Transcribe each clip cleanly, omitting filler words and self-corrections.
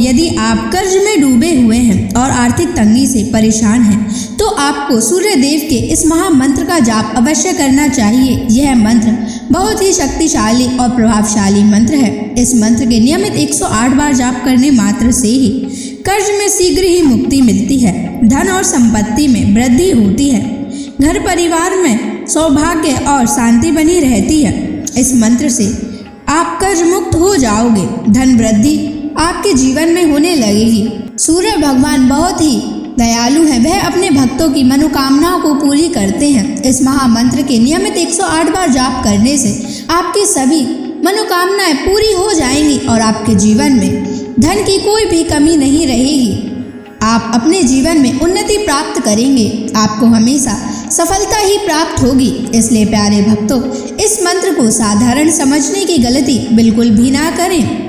यदि आप कर्ज में डूबे हुए हैं और आर्थिक तंगी से परेशान हैं तो आपको सूर्य देव के इस महामंत्र का जाप अवश्य करना चाहिए। यह मंत्र बहुत ही शक्तिशाली और प्रभावशाली मंत्र है। इस मंत्र के नियमित 108 बार जाप करने मात्र से ही कर्ज में शीघ्र ही मुक्ति मिलती है, धन और संपत्ति में वृद्धि होती है, घर परिवार में सौभाग्य और शांति बनी रहती है। इस मंत्र से आप कर्ज मुक्त हो जाओगे, धन वृद्धि आपके जीवन में होने लगेगी। सूर्य भगवान बहुत ही दयालु हैं, वह अपने भक्तों की मनोकामनाओं को पूरी करते हैं। इस महामंत्र के नियमित 108 बार जाप करने से आपकी सभी मनोकामनाएं पूरी हो जाएंगी और आपके जीवन में धन की कोई भी कमी नहीं रहेगी। आप अपने जीवन में उन्नति प्राप्त करेंगे, आपको हमेशा सफलता ही प्राप्त होगी। इसलिए प्यारे भक्तों, इस मंत्र को साधारण समझने की गलती बिल्कुल भी ना करें।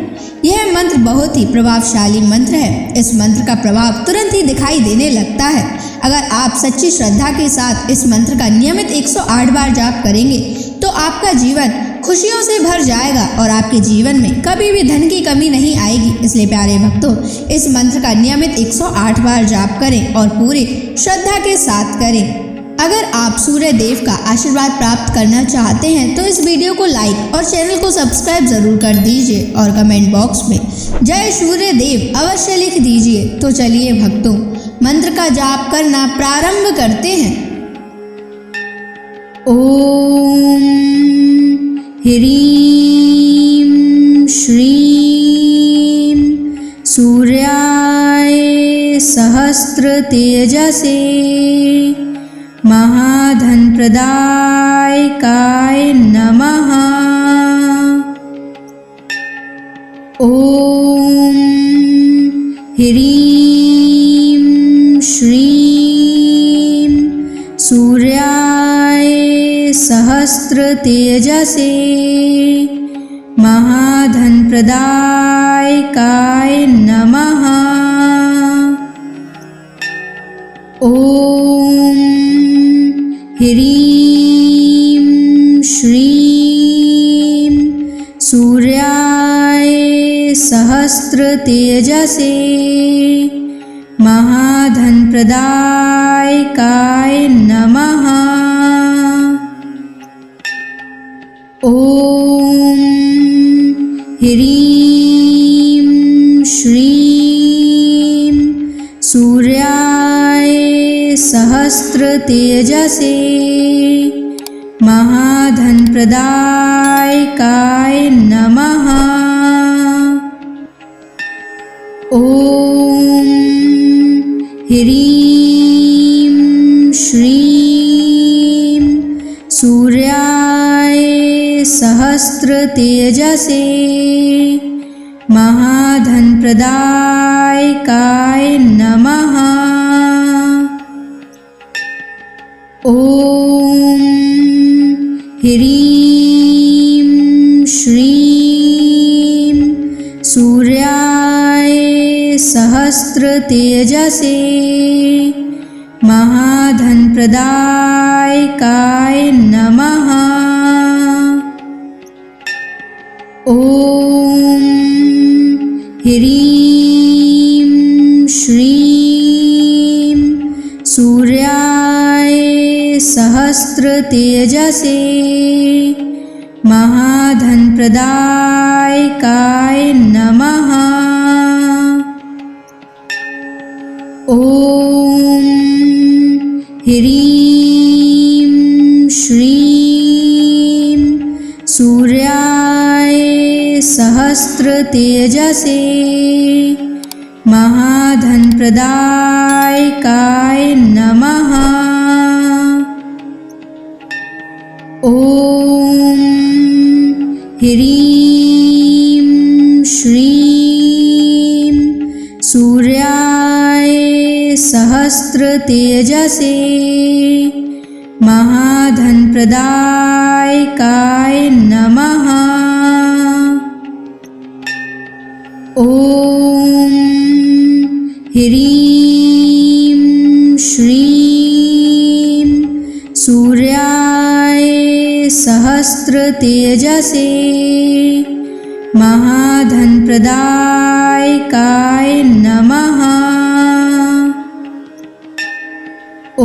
यह मंत्र बहुत ही प्रभावशाली मंत्र है। इस मंत्र का प्रभाव तुरंत ही दिखाई देने लगता है। अगर आप सच्ची श्रद्धा के साथ इस मंत्र का नियमित 108 बार जाप करेंगे तो आपका जीवन खुशियों से भर जाएगा और आपके जीवन में कभी भी धन की कमी नहीं आएगी। इसलिए प्यारे भक्तों, इस मंत्र का नियमित 108 बार जाप करें और पूरी श्रद्धा के साथ करें। अगर आप सूर्य देव का आशीर्वाद प्राप्त करना चाहते हैं तो इस वीडियो को लाइक और चैनल को सब्सक्राइब जरूर कर दीजिए और कमेंट बॉक्स में जय सूर्य देव अवश्य लिख दीजिए। तो चलिए भक्तों, मंत्र का जाप करना प्रारंभ करते हैं। ओम ह्रीं श्रीं सूर्याय सहस्र तेजसे महाधन प्रदायकाय नमः। ओम ह्रीं श्रीं सूर्याय सहस्र तेजसे महाधन प्रदायकाय नमः। ओम ह्रीं श्रीं सूर्याय सहस्र तेजसे महाधन प्रदायकाय नमः। ओम ह्रीं श्रीं सूर्याय सहस्र तेजसे महाधन प्रदायकाय नमः। ओम ह्रीं श्रीं सूर्याय सहस्र तेजसे महाधन प्रदायकाय नमः। ओम ह्रीं श्रीं सूर्याय सहस्र तेजसे महाधन प्रदायकाय नमः। ओम ह्रीं श्रीं सूर्याय सहस्र तेजसे महाधन प्रदायकाय नमः। ओम ह्रीं श्रीं सूर्याय सहस्र तेजसे महाधन प्रदायकाय नमः। ओम ह्रीं श्रीं सूर्याय सहस्र तेजसे महाधन प्रदायकाय नमः। ओम ह्रीं श्रीं सूर्याय सहस्र तेजसे महाधनप्रदायकाय नमः। ॐ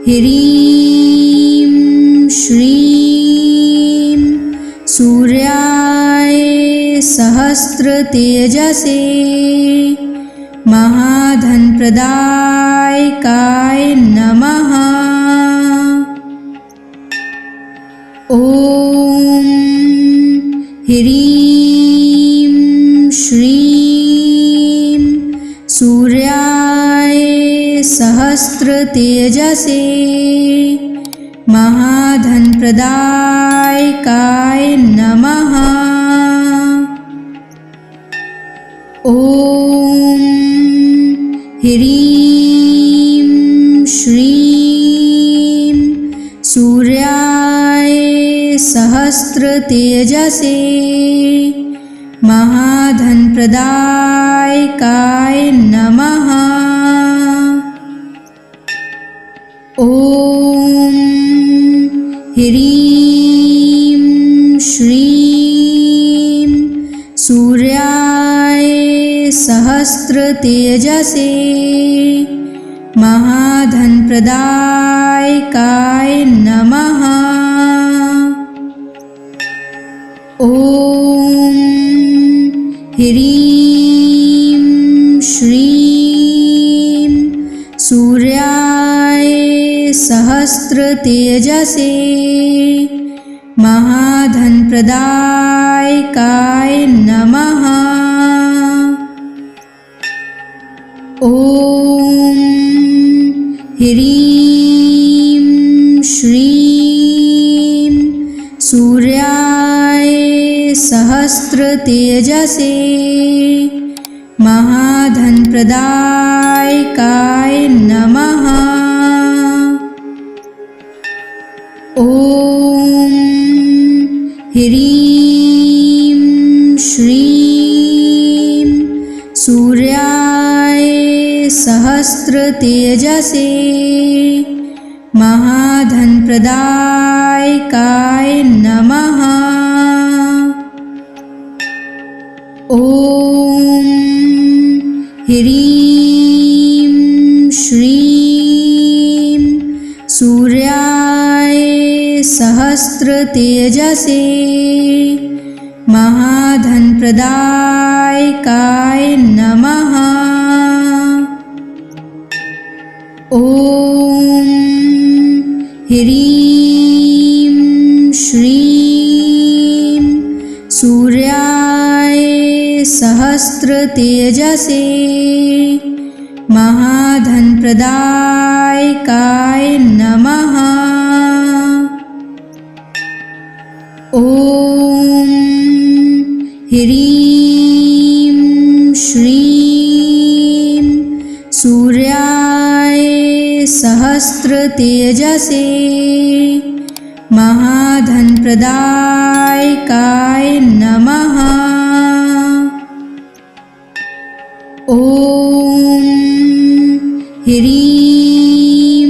ह्रीं श्रीं सूर्याय सहस्रतेजसे महाधनप्रदायकाय नमः। ॐ ह्रीं श्रीं सूर्याय सहस्रतेजसे महाधनप्रदायकाय नमः। ॐ ह्रीं श्रीं सूर्याय सहस्रतेजसे महाधनप्रदायकाय नमः। ॐ ह्रीं श्रीं सूर्याय सहस्रतेजसे महाधनप्रदायकाय नमः। ॐ ह्रीं श्रीं सूर्याय सहस्रतेजसे महाधनप्रदायकाय नमः। ॐ ह्रीं श्रीं सूर्याय सहस्रतेजसे महाधनप्रदायकाय नमः। ॐ ह्रीं श्रीं सूर्याय सहस्रतेजसे महाधनप्रदायकाय नमः। ॐ ह्रीं श्रीं सूर्याय सहस्रतेजसे महाधनप्रदायकाय नमः। ॐ ह्रीं श्रीं सूर्याय सहस्रतेजसे महाधनप्रदायकाय नमः। ॐ ह्रीं श्रीं सूर्याय सहस्रतेजसे महाधनप्रदायकाय नमः। ॐ ह्रीं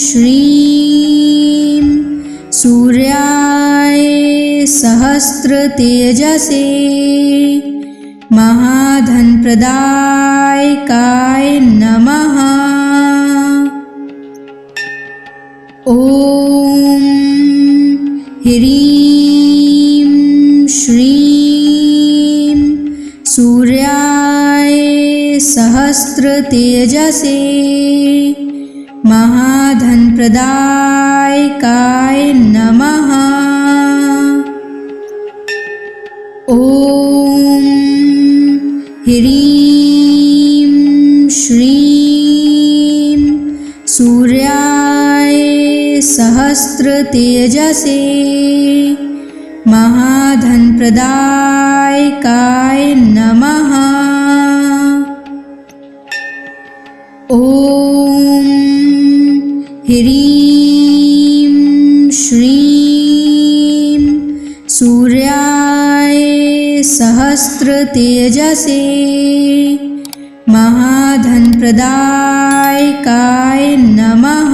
श्रीं सूर्याय सहस्रतेजसे महाधनप्रदायकाय नमः। ॐ ह्रीं श्रीं सूर्याय सहस्रतेजसे महाधनप्रदायकाय नमः। ॐ ह्रीं श्रीं सूर्याय सहस्रतेजसे महाधनप्रदायकाय नमः। ॐ ह्रीं श्रीं सूर्याय सहस्रतेजसे महाधनप्रदायकाय नमः।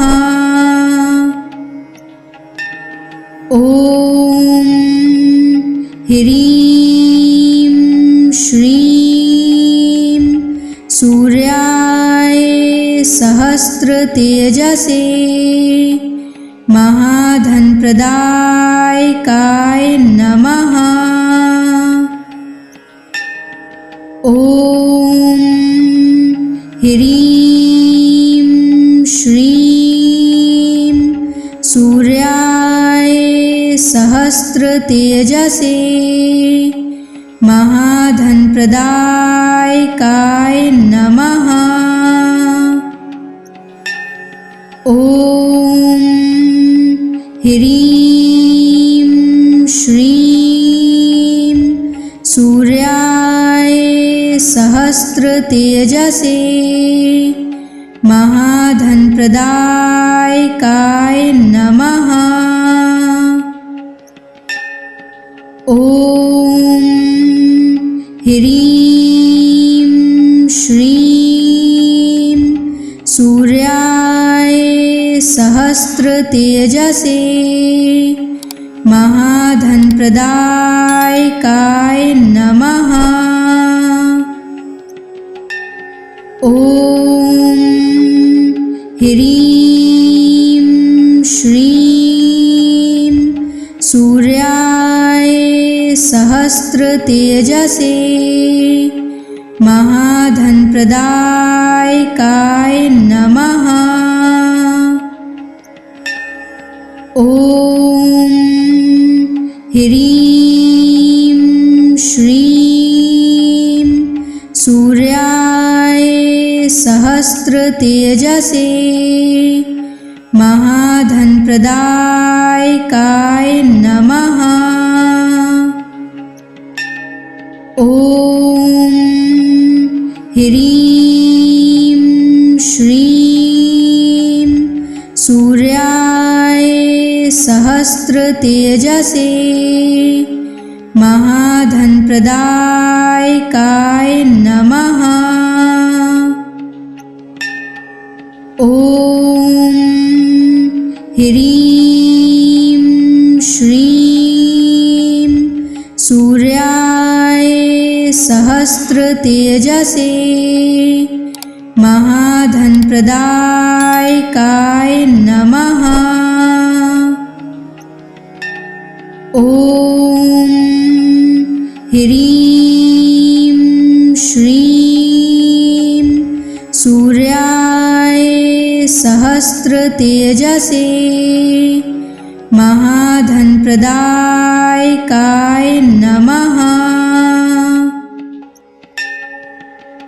ॐ ह्रीं श्रीं सूर्याय सहस्रतेजसे महाधनप्रदायकाय नमः। ॐ ह्रीं श्रीं सूर्याय सहस्रतेजसे महाधनप्रदायकाय नमः। ॐ ह्रीं श्रीं सूर्याय सहस्रतेजसे महाधनप्रदायकाय नमः। ॐ ह्रीं श्रीं सूर्याय सहस्रतेजसे महाधनप्रदायकाय नमः। ॐ ह्रीं श्रीं सूर्याय सहस्रतेजसे महाधनप्रदायकाय नमः। ॐ ह्रीं श्रीं सूर्याय सहस्रतेजसे महाधनप्रदायकाय नमः। ॐ ह्रीं श्रीं सूर्याय सहस्रतेजसे महाधनप्रदायकाय नमः। ॐ ह्रीं श्रीं सूर्याय सहस्रतेजसे महाधनप्रदायकाय नमः। ॐ ह्रीं श्रीं सूर्याय सहस्रतेजसे महाधनप्रदायकाय नमः।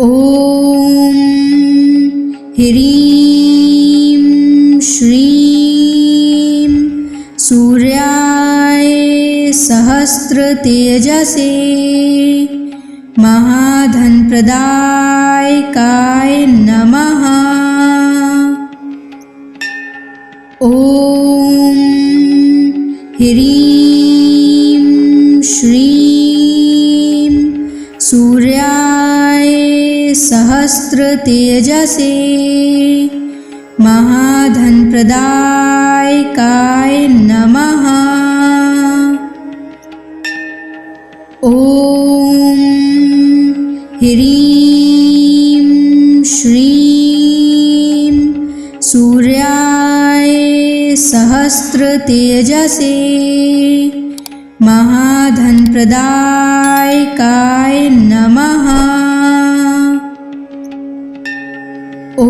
ॐ ह्रीं श्रीं सूर्याय सहस्रतेजसे महाधनप्रदायकाय नमः। ॐ ह्रीं श्रीं सूर्याय सहस्रतेजसे महाधनप्रदायकाय नमः। ॐ ह्रीं श्रीं सूर्याय सहस्रतेजसे महाधनप्रदायकाय नमः। ॐ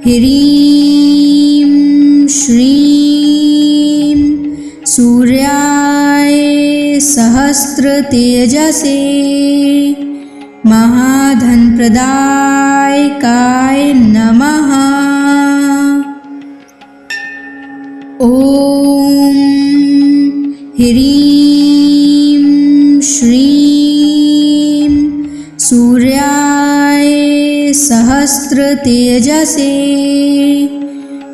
ह्रीं श्रीं सूर्याय सहस्रतेजसे महाधनप्रदायकाय नमः। ॐ ह्रीं श्रीं सूर्याय सहस्रतेजसे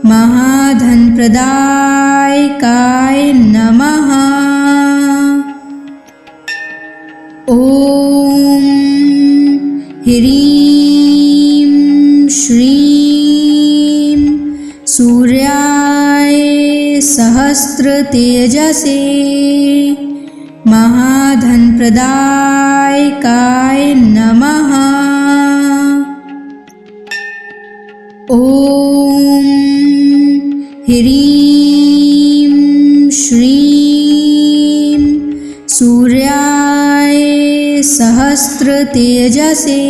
महाधनप्रदायकाय नमः। ॐ ह्रीं श्रीं सूर्याय सहस्रतेजसे महाधनप्रदायकाय नमः। ॐ ह्रीं श्रीं सूर्याय सहस्रतेजसे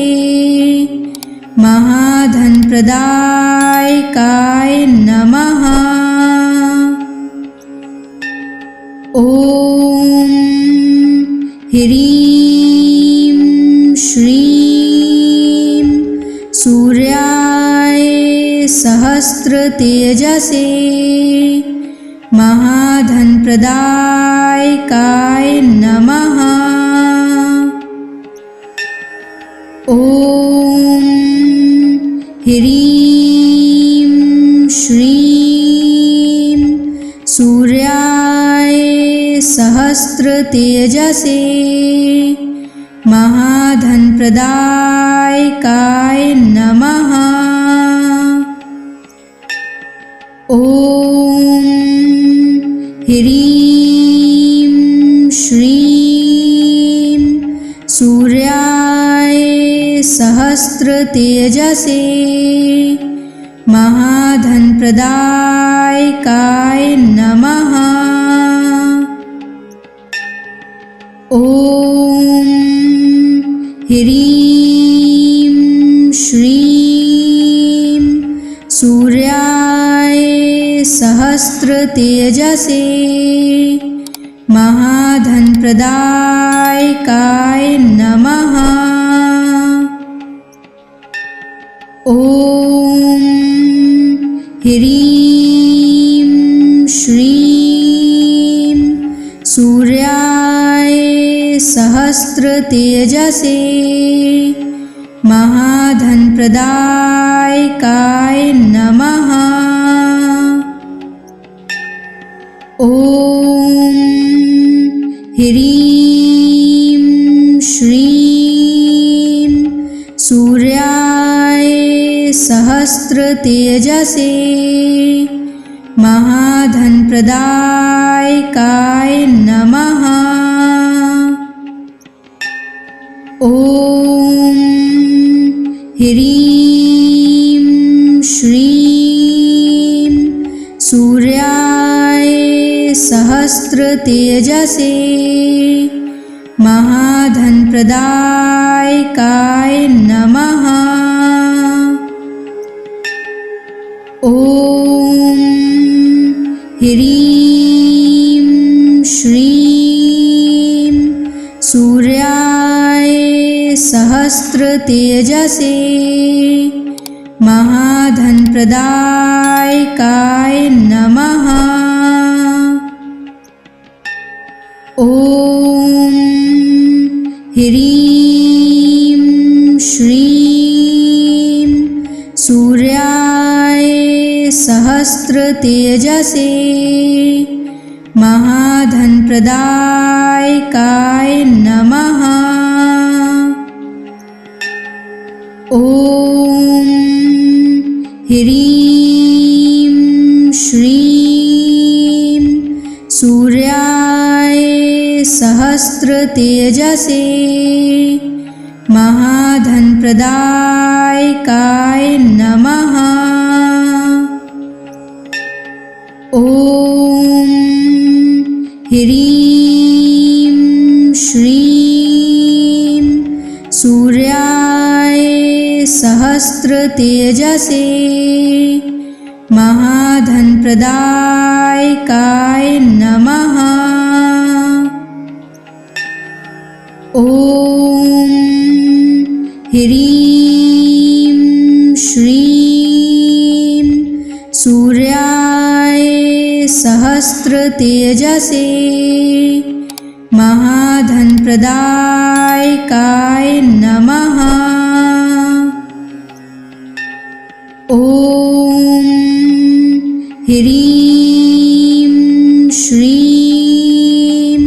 महाधनप्रदायकाय नमः। ॐ ह्रीं श्रीं सूर्याय सहस्रतेजसे महाधनप्रदायकाय नमः। ॐ ह्रीं श्रीं सूर्याय सहस्रतेजसे महाधनप्रदायकाय नमः। ॐ ह्रीं श्रीं सूर्याय सहस्रतेजसे महाधनप्रदायकाय नमः। ॐ ह्रीं श्रीं सूर्याय सहस्रतेजसे महाधनप्रदायकाय नमः। ॐ ह्रीं श्रीं सूर्याय सहस्रतेजसे महाधनप्रदायकाय नमः। ॐ ह्रीं श्रीं सूर्याय सहस्रतेजसे महाधनप्रदायकाय नमः। ॐ ह्रीं श्रीं सूर्याय सहस्रतेजसे महाधनप्रदायकाय नमः। ॐ ह्रीं श्रीं सूर्याय सहस्रतेजसे महाधनप्रदायकाय नमः। ॐ ह्रीं श्रीं सूर्याय सहस्रतेजसे महाधनप्रदायकाय नमः। ॐ ह्रीं श्रीं सूर्याय सहस्रतेजसे महाधनप्रदायकाय नमः। ॐ ह्रीं श्रीं सूर्याय सहस्रतेजसे महाधनप्रदायकाय नमः। ॐ ह्रीं श्रीं सूर्याय सहस्रतेजसे महाधनप्रदायकाय नमः। ॐ ह्रीं श्रीं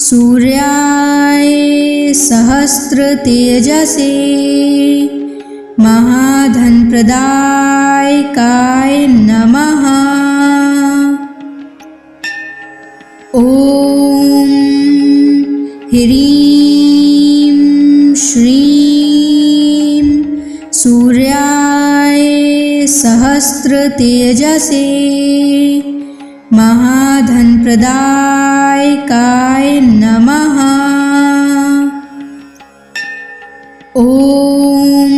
सूर्याय सहस्रतेजसे महाधनप्रदायकाय नमः। सहस्र तेजसे महाधन प्रदायकाय नमः। ओम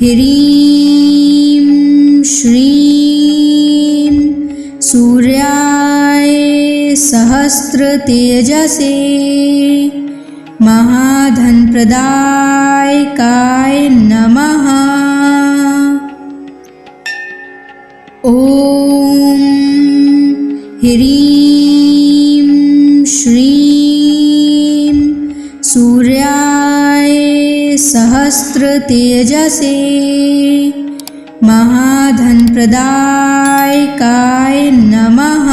ह्रीं श्रीं सूर्याय सहस्र तेजसे महाधन प्रदायकाय नमः। ओम ह्रीं श्रीं सूर्याय सहस्र तेजसे महाधन प्रदायकाय नमः।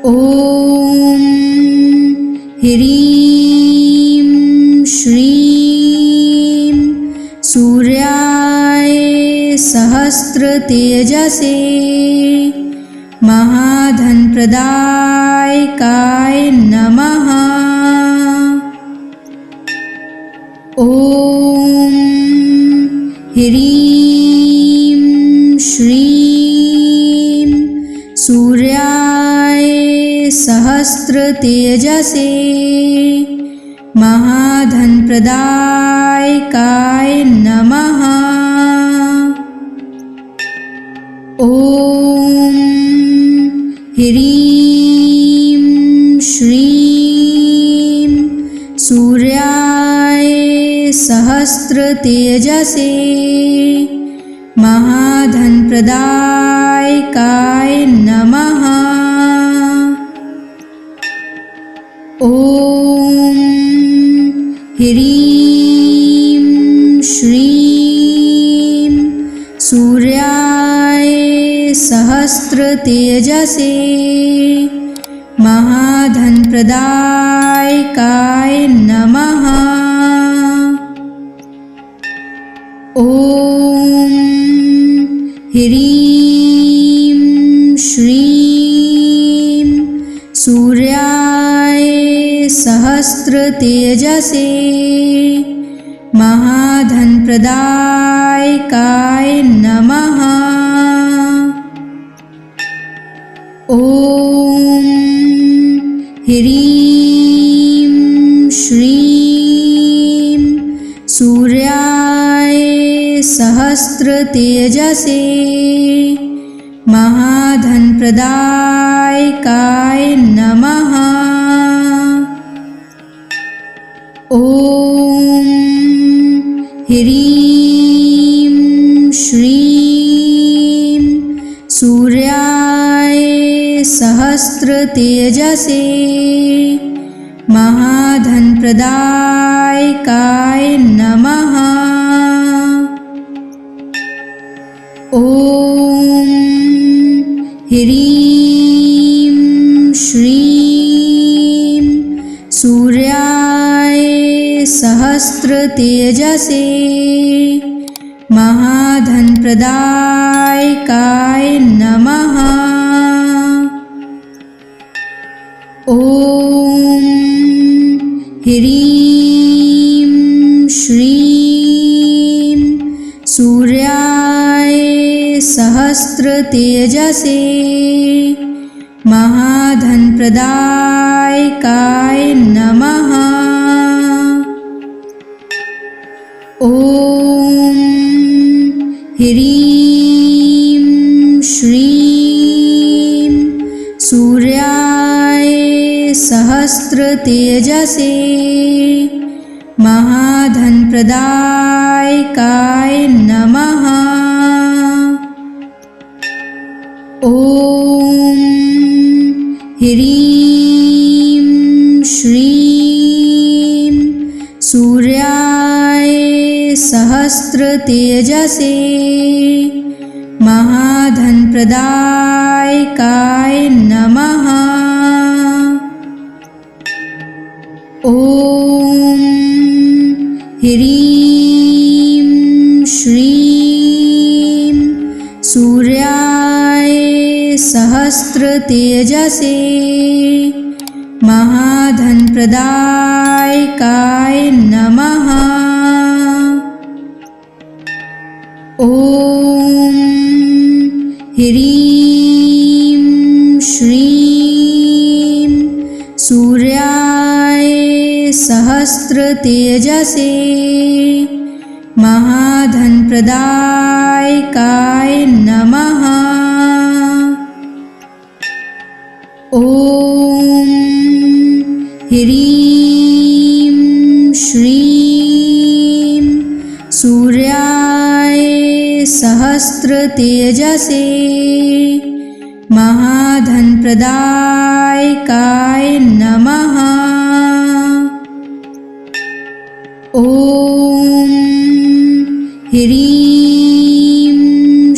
ओम ह्रीं श्रीं सूर्याय सहस्र तेजसे महाधन प्रदायकाय नमः। ओम ह्रीं श्रीं सूर्याय सहस्र तेजसे महाधन प्रदायकाय नमः। ओम ह्रीं श्रीं सूर्याय सहस्र तेजसे महाधन प्रदायकाय नमः। ओम ह्रीं श्रीं सूर्याय सहस्र तेजसे महाधन प्रदायकाय नमः। ओम ह्रीं श्रीं सूर्याय सहस्र तेजसे महाधन प्रदायकाय नमः। ओम ह्रीं श्रीं सूर्याय सहस्र तेजसे महाधन प्रदायकाय नमः। ओम ह्रीं श्रीं सूर्याय सहस्र तेजसे महाधन प्रदायकाय नमः। ओम ह्रीं श्रीं सूर्याय सहस्र तेजसे महाधन प्रदायकाय नमः। ओम ह्रीं श्रीं सूर्याय सहस्र तेजसे महाधन प्रदायकाय नमः। ओम ह्रीं श्रीं सूर्याय सहस्र तेजसे महाधन प्रदायकाय नमः। ओम ह्रीं श्रीं सूर्याय सहस्र तेजसे महाधन प्रदायकाय नमः। ओम ह्रीं श्रीं सूर्याय सहस्र तेजसे महाधन प्रदायकाय नमः। ॐ ह्रीं श्रीं सूर्याय सहस्रतेजसे महाधनप्रदायकाय नमः। ॐ ह्रीं श्रीं सूर्याय सहस्रतेजसे महाधनप्रदायकाय नमः। ॐ ह्रीं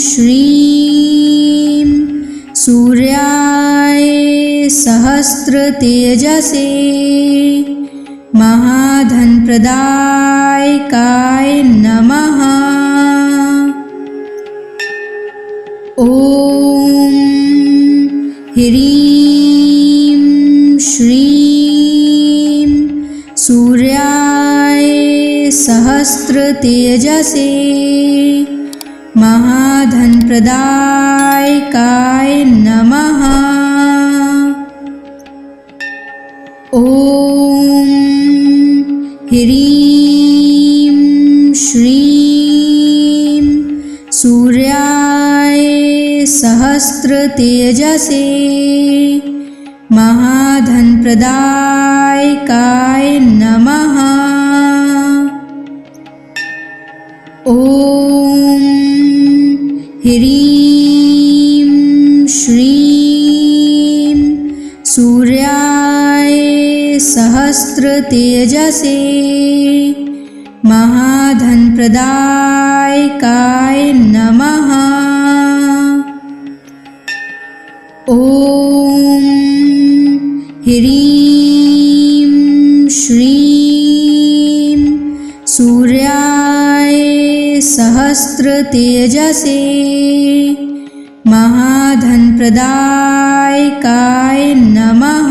श्रीं सूर्याय सहस्रतेजसे महाधनप्रदायकाय नमः। ॐ ह्रीं श्रीं सूर्याय सहस्रतेजसे महाधनप्रदायकाय नमः। ॐ ह्रीं श्रीं सूर्याय सहस्रतेजसे महाधनप्रदायकाय नमः। ॐ ह्रीं श्रीं सूर्याय सहस्रतेजसे महाधनप्रदायकाय नमः। ॐ ह्रीं श्रीं सूर्याय सहस्रतेजसे महाधनप्रदायकाय नमः।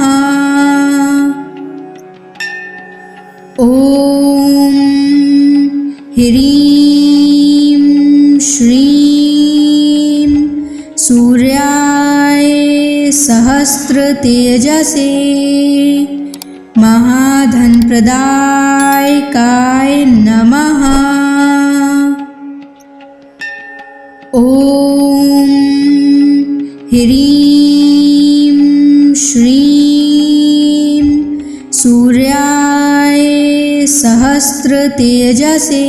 ॐ ह्रीं श्रीं सूर्याय सहस्रतेजसे महाधनप्रदायकाय नमः। ॐ ह्रीं श्रीं सूर्याय सहस्रतेजसे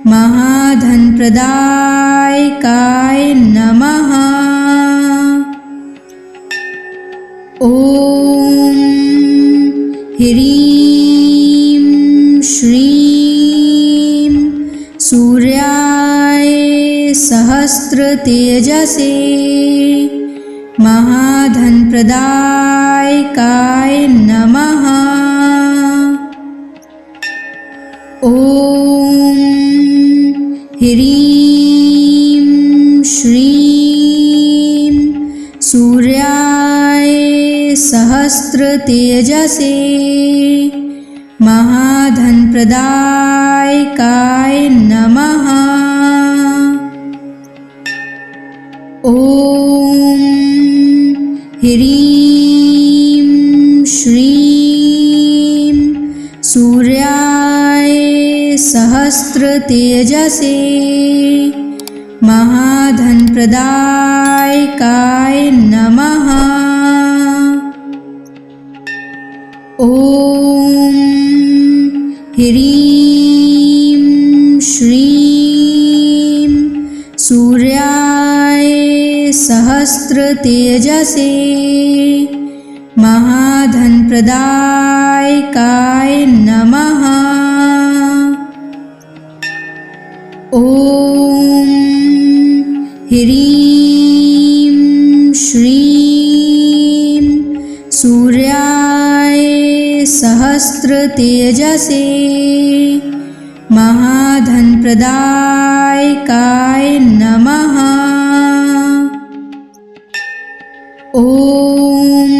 महाधनप्रदायकाय नमः। ॐ ह्रीं श्रीं सूर्याय सहस्रतेजसे महाधनप्रदायकाय नमः। ॐ ह्रीं श्रीं सूर्याय सहस्रतेजसे महाधनप्रदायकाय नमः। ॐ ह्रीं श्रीं सूर्याय सहस्रतेजसे महाधनप्रदायकाय नमः। ॐ ह्रीं श्रीं सूर्याय सहस्रतेजसे महाधनप्रदायकाय नमः। ॐ ह्रीं श्रीं सूर्याय सहस्रतेजसे महाधनप्रदायकाय नमः। ॐ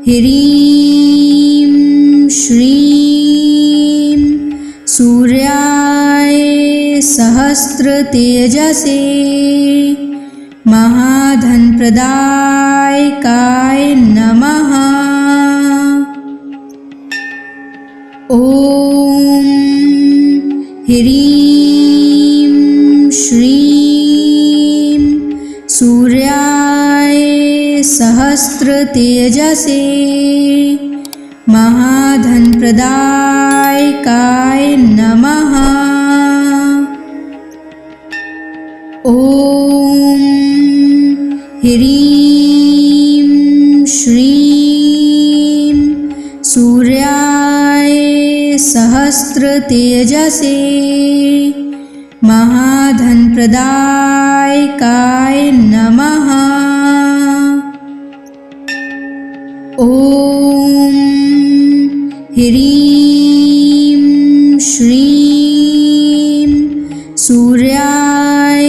ह्रीं श्रीं सूर्याय सहस्रतेजसे महाधनप्रदायकाय नमः। ॐ ह्रीं श्रीं सूर्याय सहस्रतेजसे महाधनप्रदायकाय नमः। ॐ ह्रीं श्रीं सूर्याय सहस्रतेजसे महाधनप्रदायकाय नमः। ॐ ह्रीं श्रीं सूर्याय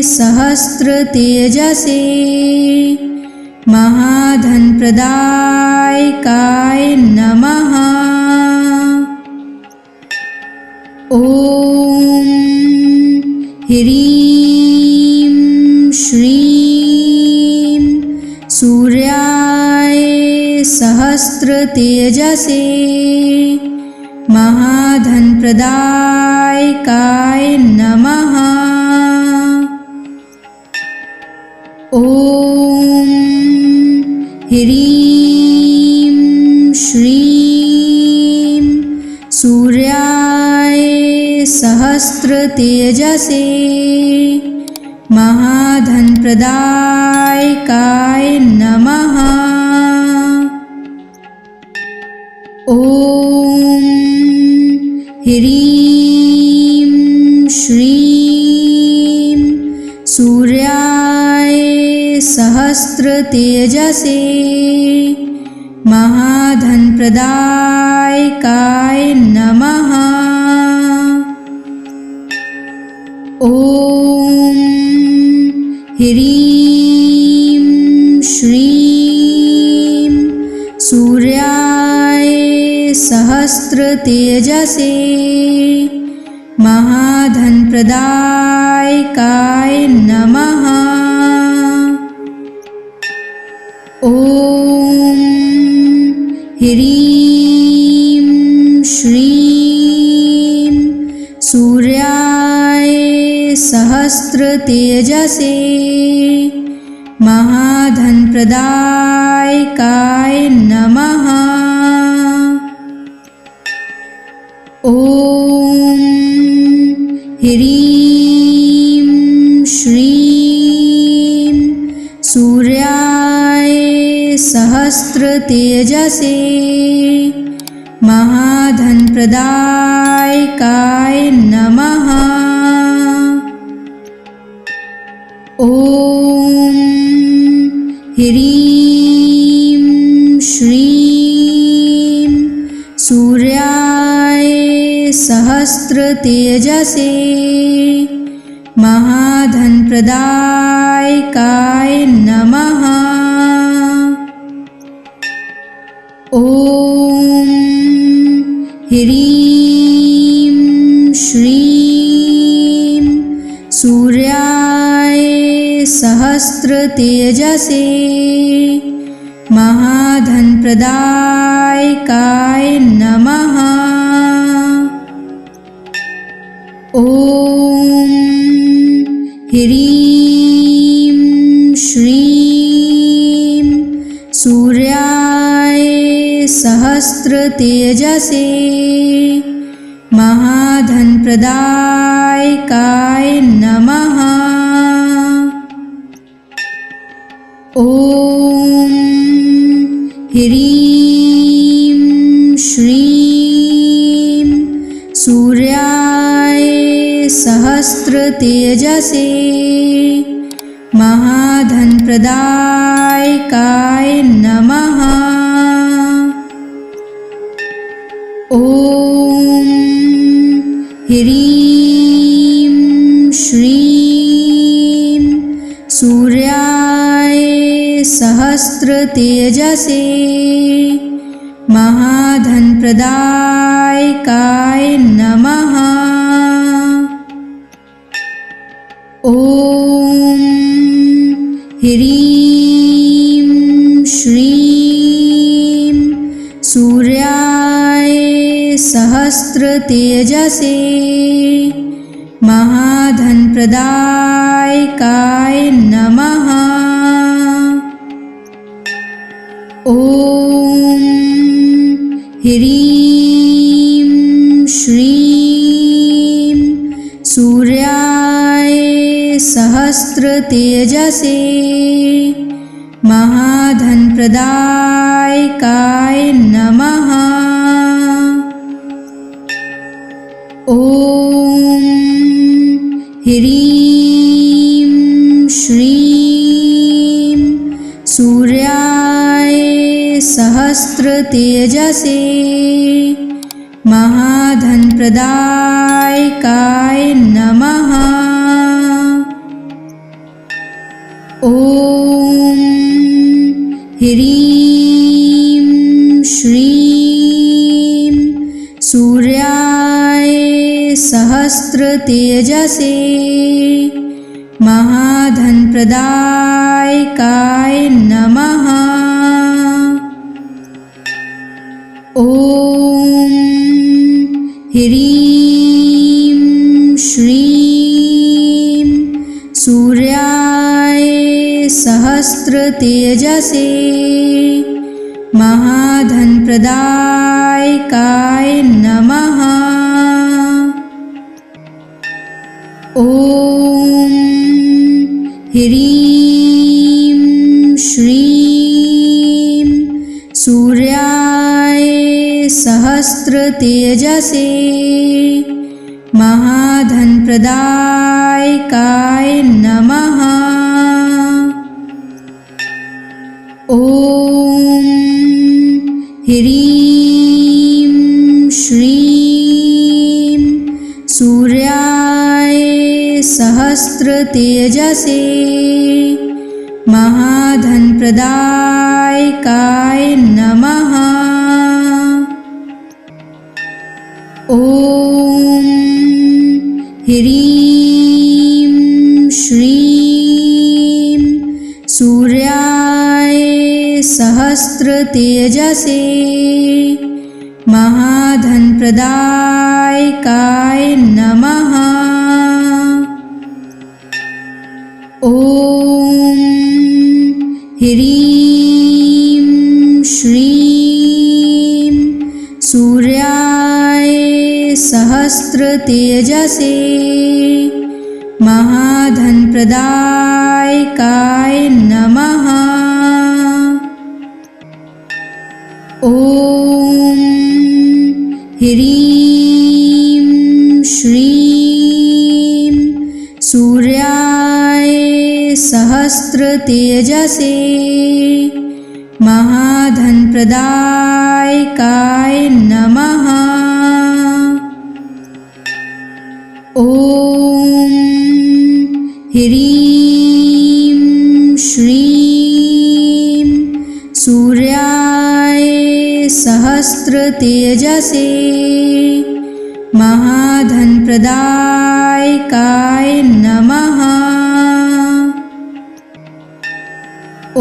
सहस्रतेजसे महाधनप्रदायकाय नमः। ॐ ह्रीं श्रीं सूर्याय सहस्रतेजसे महाधनप्रदायकाय नमः। ॐ ह्रीं श्रीं सूर्याय सहस्रतेजसे महाधनप्रदायकाय नमः। ॐ ह्रीं श्रीं सूर्याय सहस्रतेजसे महाधनप्रदायकाय नमः। ॐ ह्रीं श्रीं सूर्याय सहस्रतेजसे महाधनप्रदायकाय नमः। ॐ ह्रीं श्रीं सूर्याय सहस्रतेजसे महाधनप्रदायकाय नमः। ॐ ह्रीं श्रीं सूर्याय सहस्रतेजसे महाधनप्रदायकाय नमः। ॐ ह्रीं श्रीं सूर्याय सहस्रतेजसे महाधनप्रदायकाय नमः। ॐ ह्रीं श्रीं सूर्याय सहस्रतेजसे महाधनप्रदायकाय नमः। ॐ ह्रीं श्रीं सूर्याय सहस्रतेजसे महाधनप्रदायकाय नमः। ॐ ह्रीं श्रीं सूर्याय सहस्रतेजसे महाधनप्रदायकाय नमः। ॐ ह्रीं श्रीं सूर्याय सहस्रतेजसे महाधनप्रदायकाय नमः। ॐ ह्रीं श्रीं सूर्याय सहस्रतेजसे महाधनप्रदायकाय नमः। ॐ ह्रीं श्रीं सूर्याय सहस्रतेजसे महाधनप्रदायकाय नमः। ॐ ह्रीं श्रीं सूर्याय सहस्रतेजसे महाधनप्रदायकाय नमः। ॐ ह्रीं श्रीं सूर्याय सहस्रतेजसे महाधनप्रदायकाय नमः। ॐ ह्रीं श्रीं सूर्याय सहस्रतेजसे महाधनप्रदायकाय नमः। ॐ ह्रीं श्रीं सूर्याय सहस्रतेजसे महाधनप्रदायकाय नमः। ॐ ह्रीं श्रीं सूर्याय सहस्रतेजसे महाधनप्रदायकाय नमः। ॐ ह्रीं श्रीं सूर्याय सहस्रतेजसे महाधनप्रदायकाय नमः। ॐ ह्रीं श्रीं सूर्याय सहस्रतेजसे महाधनप्रदायकाय नमः। ॐ ह्रीं श्रीं सूर्याय सहस्रतेजसे महाधनप्रदायकाय नमः। ॐ ह्रीं श्रीं सूर्याय सहस्रतेजसे महाधनप्रदायकाय नमः। ॐ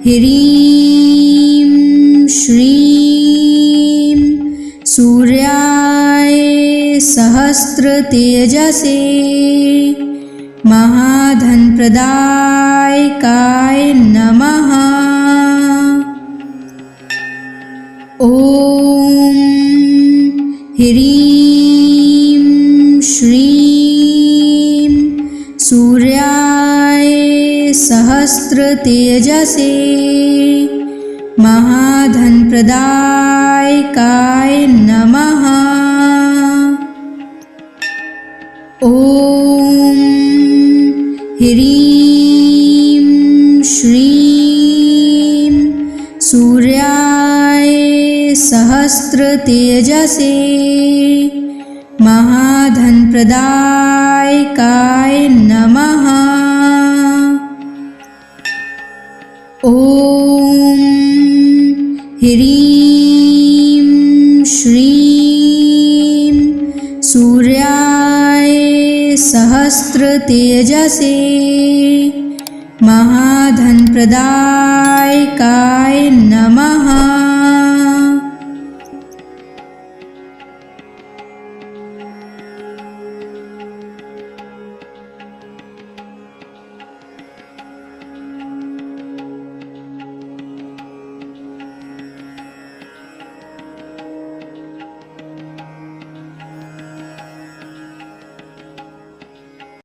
ह्रीं श्रीं सूर्याय सहस्रतेजसे महाधनप्रदायकाय नमः। ॐ ह्रीं श्रीं सूर्याय सहस्रतेजसे महाधनप्रदायकाय नमः। ॐ ह्रीं श्रीं सूर्याय सहस्रतेजसे महाधनप्रदायकाय नमः। ॐ ह्रीं श्रीं सूर्याय सहस्त्र तेजसे महाधन प्रदायकाय